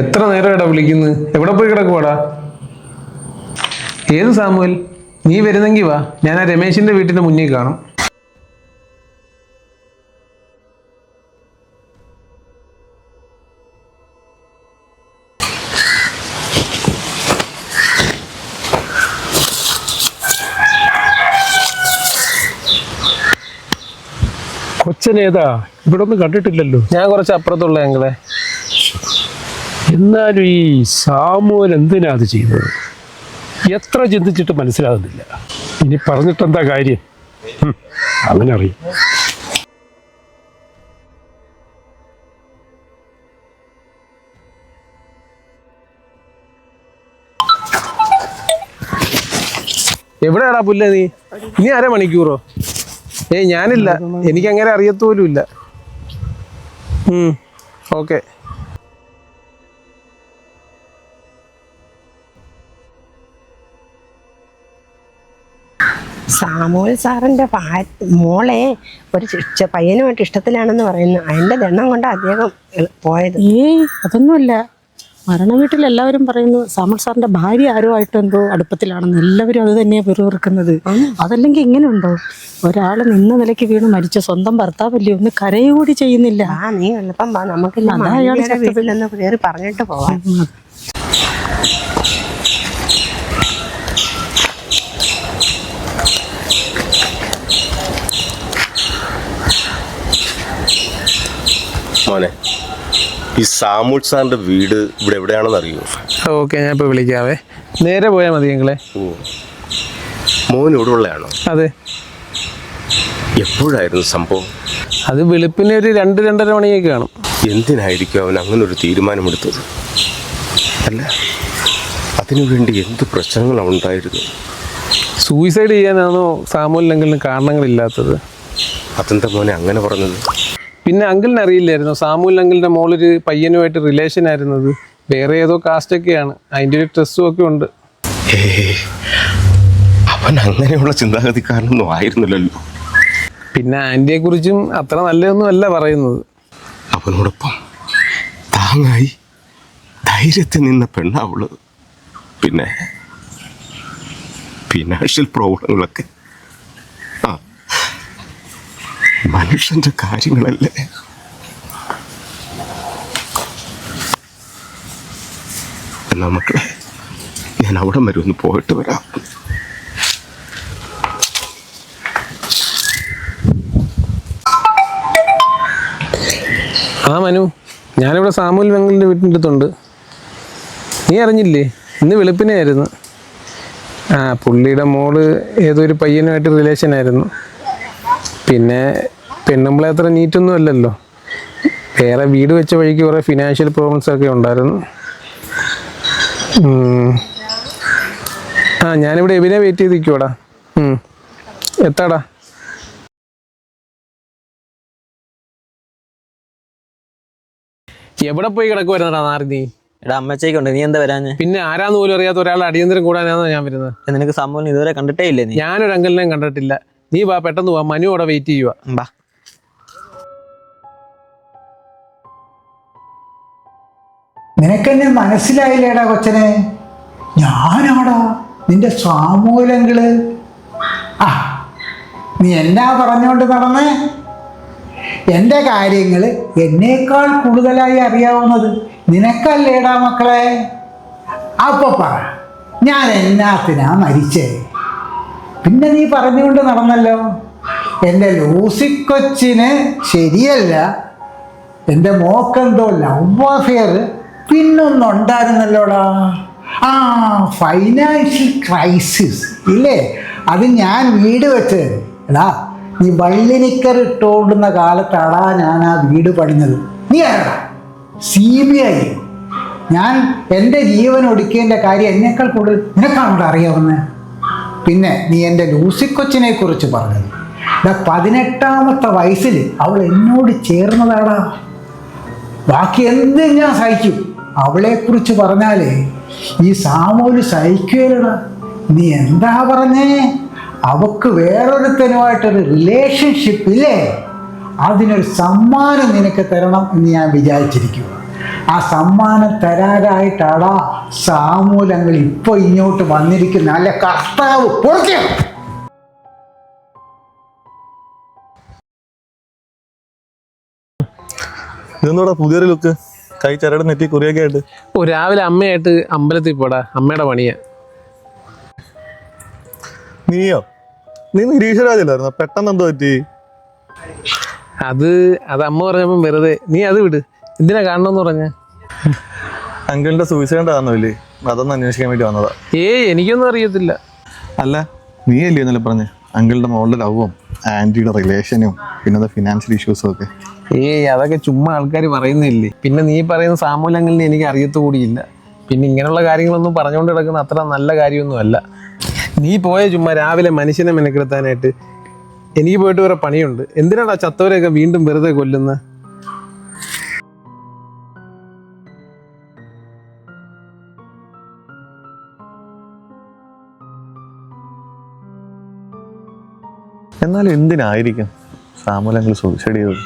എത്ര നേരമായിട്ടാ വിളിക്കുന്നത്? എവിടെ പോയി കിടക്കുവാടാ? ഏത് സാമുവൽ? നീ വരുന്നെങ്കിൽ വാ, ഞാൻ ആ രമേശിന്റെ വീട്ടിന്റെ മുന്നിൽ കാണും. കൊച്ചനേതാ? ഇവിടെ ഒന്നും കണ്ടിട്ടില്ലല്ലോ. ഞാൻ കുറച്ച് അപ്പുറത്തുള്ള ഞങ്ങളെ. എന്നാലും ഈ സാമുവൽ എന്തിനാ അത് ചെയ്യുന്നത്? എത്ര ചിന്തിച്ചിട്ട് മനസ്സിലാകുന്നില്ല. ഇനി പറഞ്ഞിട്ടെന്താ കാര്യം? അവനറിയും. എവിടെയാടാ പുല്ല നീ? ഇനി അരമണിക്കൂറോ? ഞാനില്ല, എനിക്ക് അങ്ങനെ അറിയത്തോലും ഇല്ല. ഓക്കെ. സാമുവൽ സാറിന്റെ മോളെ ഒരു പയ്യനുമായിട്ട് ഇഷ്ടത്തിലാണെന്ന് പറയുന്നു. അതിന്റെ ദണ്ണം കൊണ്ട് അദ്ദേഹം പോയത്. അതൊന്നുമല്ല. മരണ വീട്ടിൽ എല്ലാവരും പറയുന്നു സാമുവൽ സാറിന്റെ ഭാര്യ ആരോ ആയിട്ട് എന്തോ അടുപ്പത്തിലാണെന്ന്. എല്ലാവരും അത് തന്നെയാണ് പിറുപിറുക്കുന്നത്. അതല്ലെങ്കിൽ ഇങ്ങനെ ഉണ്ടോ? ഒരാൾ നിന്ന നിലയ്ക്ക് വീണ് മരിച്ച സ്വന്തം ഭർത്താവല്ലേ, ഒന്ന് കരയുകൂടി ചെയ്യുന്നില്ല. നീ എളുപ്പം വാ, നമുക്ക് വീട്ടിലൊന്ന് കയറി പറഞ്ഞിട്ട് പോവാം. മോനെ, ഈ സാമുവൽ സാറിന്റെ വീട് ഇവിടെ എവിടെയാണെന്ന് അറിയോ? ഓക്കെ, ഞാൻ ഇപ്പൊ വിളിക്കാവേ. നേരെ പോയാൽ മതി ഞങ്ങളെ. മോൻ ഇവിടെ ഉള്ളയാണോ? അതെ. എപ്പോഴായിരുന്നു സംഭവം? അത് വെളുപ്പിന് ഒരു 2-2:30 മണിയൊക്കെ കാണും. എന്തിനായിരിക്കും അവൻ അങ്ങനെ ഒരു തീരുമാനമെടുത്തത്? അല്ല, അതിനുവേണ്ടി എന്ത് പ്രശ്നങ്ങളാണ് ഉണ്ടായിരുന്നു? സൂയിസൈഡ് ചെയ്യാനാണോ സാമുവലിനെങ്കിലും കാരണങ്ങളില്ലാത്തത്? അതെന്താ മോനെ അങ്ങനെ പറഞ്ഞത്? പിന്നെ അങ്കിളിനെ അറിയില്ലായിരുന്നു സാമുവൽ അങ്കിളിന്റെ മോളൊരു പയ്യനുമായിട്ട് റിലേഷൻ ആയിരുന്നത്? വേറെ ഏതോ കാസ്റ്റൊക്കെയാണ്, അതിൻ്റെ ഒരു സ്ട്രെസ്സും ഒക്കെ ഉണ്ട്. അവൻ അങ്ങനെയുള്ള ചിന്താഗതിക്കാരനൊന്നും ആയിരുന്നില്ലല്ലോ. പിന്നെ ആന്റിയെ കുറിച്ചും അത്ര നല്ലതൊന്നും അല്ല പറയുന്നത്. അവനോടൊപ്പം താങ്ങായി ധൈര്യത്തിൽ നിന്ന പെണ്ണാവള്. പിന്നെ ഫിനാൻഷ്യൽ പ്രോബ്ലങ്ങളൊക്കെ മനുഷ്യന്റെ കാര്യങ്ങളല്ലേ. എന്നാ മക്കളെ, ഞാൻ അവിടെ വരെ ഒന്ന് പോയിട്ട് വരാം. മനു, ഞാനിവിടെ സാമുവൽ വെങ്കലിൻ്റെ വീട്ടിൻ്റെ അടുത്തുണ്ട്. നീ അറിഞ്ഞില്ലേ? ഇന്ന് വെളുപ്പിനെ ആയിരുന്നു. പുള്ളിയുടെ മോള് ഏതോ ഒരു പയ്യനുമായിട്ട് റിലേഷൻ ആയിരുന്നു. പിന്നെ പെണ്ണുമ്പളെ അത്ര നീറ്റൊന്നും അല്ലല്ലോ. വേറെ വീട് വെച്ച വഴിക്ക് കുറേ ഫിനാൻഷ്യൽ പ്രോബ്ലംസ് ഒക്കെ ഉണ്ടായിരുന്നു. ഞാനിവിടെ എവിനെ വെയിറ്റ് ചെയ്ത് നിൽക്കുവാടാ. എത്താടാ? എവിടെ പോയി കിടക്കുവായിരുന്നടാ നാരദി? എടാ അമ്മച്ചേക്കുണ്ട്, നീ എന്താ വരാഞ്ഞ്? പിന്നെ ആരാന്ന് പോലും അറിയാത്ത ഒരാൾ അടിയന്തരം കൂടാനാണോ ഞാൻ വരുന്നത്? നിനക്ക് സാമുവലിനെ ഇതുവരെ കണ്ടിട്ടേ ഇല്ലേ? നീ ഞാനൊരു അങ്കലിനെയും കണ്ടിട്ടില്ല. നീ വാ, പെട്ടെന്ന് വാ, മനു അവിടെ വെയിറ്റ് ചെയ്യുക. ബാ. നിനക്കെന്നെ മനസ്സിലായില്ലേടാ കൊച്ചനെ? ഞാനാടാ നിന്റെ സാമൂലങ്ങള്. നീ എന്നാ പറഞ്ഞുകൊണ്ട് നടന്നേ? എൻ്റെ കാര്യങ്ങൾ എന്നേക്കാൾ കൂടുതലായി അറിയാവുന്നത് നിനക്കല്ലേടാ മക്കളെ. അപ്പൊ പറ, ഞാൻ എന്നാത്തിനാ മരിച്ചേ? പിന്നെ നീ പറഞ്ഞുകൊണ്ട് നടന്നല്ലോ, എൻ്റെ ലൂസിക്കൊച്ചിന് ശരിയല്ല, എൻ്റെ മോക്കെന്തോ ലവ് അഫെയർ പിന്നൊന്നുണ്ടായിരുന്നല്ലോടാ. ഫൈനാൻഷ്യൽ ക്രൈസിസ് ഇല്ലേ? അത് ഞാൻ വീട് വെച്ചത്. എടാ, നീ വള്ളിനിക്കർ ഇട്ടോണ്ടുന്ന കാലത്താടാ ഞാൻ ആ വീട് പണിഞ്ഞത്. നീ ആരാടാ? CBI. ഞാൻ എൻ്റെ ജീവൻ ഒടുക്കേണ്ട കാര്യം എന്നേക്കാൾ കൂടുതൽ നിനക്കാണോടാ അറിയാവുന്നത്? പിന്നെ നീ എൻ്റെ ലൂസിക്കൊച്ചിനെ കുറിച്ച് പറഞ്ഞത്, 18ാമത്തെ വയസ്സിൽ അവൾ എന്നോട് ചേർന്നതാടാ. ബാക്കി എന്തും ഞാൻ സഹിക്കും. അവളെക്കുറിച്ച് പറഞ്ഞാലേ ഈ സാമൂല് സഹിക്കുകയില്ലടാ. നീ എന്താ പറഞ്ഞേ? അവക്ക് വേറൊരുത്തനുമായിട്ടൊരു റിലേഷൻഷിപ്പ് ഇല്ലേ? അതിനൊരു സമ്മാനം നിനക്ക് തരണം എന്ന് ഞാൻ വിചാരിച്ചിരിക്കുക. ആ സമ്മാനം തരാനായിട്ടാടാ സാമൂലങ്ങൾ ഇപ്പൊ ഇങ്ങോട്ട് വന്നിരിക്കുന്ന അല്ലെ കർത്താവ് പൊറുക്കോ? ഇതെന്നോടാ പുതിയൊരു ലുക്ക്, കൈ ചരട് നെറ്റി കുറിയൊക്കെ ആയിട്ട്. ഓ, രാവിലെ അമ്മയായിട്ട് അമ്പലത്തിൽ പോടാ, അമ്മയുടെ പണിയാ. നീയോ? നീ നിരീശ്വരാജല്ലായിരുന്നോ? പെട്ടെന്ന് എന്തോ പറ്റി? അത് അമ്മ പറഞ്ഞപ്പം വെറുതെ. നീ അത് വിട്, എന്തിനാ കാണണമെന്ന് പറഞ്ഞ? അങ്കിളിന്റെ സൂയിസൈഡ് ആണെന്നില്ലേ, അതൊന്ന് അന്വേഷിക്കാൻ വേണ്ടി വന്നതാ. എനിക്കൊന്നും അറിയത്തില്ല. അല്ല, നീ അല്ലേ എന്നല്ലേ പറഞ്ഞേ അങ്കിളിന്റെ മോളുടെ ലവും ആന്റിയുടെ റിലേഷനും പിന്നെ ഫിനാൻഷ്യൽ ഇഷ്യൂസും ഒക്കെ? അതൊക്കെ ചുമ്മാ ആൾക്കാർ പറയുന്നില്ലേ. പിന്നെ നീ പറയുന്ന സാമൂലങ്ങളിൽ എനിക്ക് അറിയത്തുകൂടിയില്ല. പിന്നെ ഇങ്ങനെയുള്ള കാര്യങ്ങളൊന്നും പറഞ്ഞുകൊണ്ട് കിടക്കുന്ന അത്ര നല്ല കാര്യമൊന്നും അല്ല. നീ പോയ ചുമ്മാ രാവിലെ മനുഷ്യനെ മെനക്കെടുത്താനായിട്ട്. എനിക്ക് പോയിട്ട് വേറെ പണിയുണ്ട്. എന്തിനാടാ ചത്തവരെയൊക്കെ വീണ്ടും വെറുതെ കൊല്ലുന്നത്? എന്നാലും എന്തിനായിരിക്കും സാമൂലങ്ങൾ സൂയിസൈഡ് ചെയ്തത്?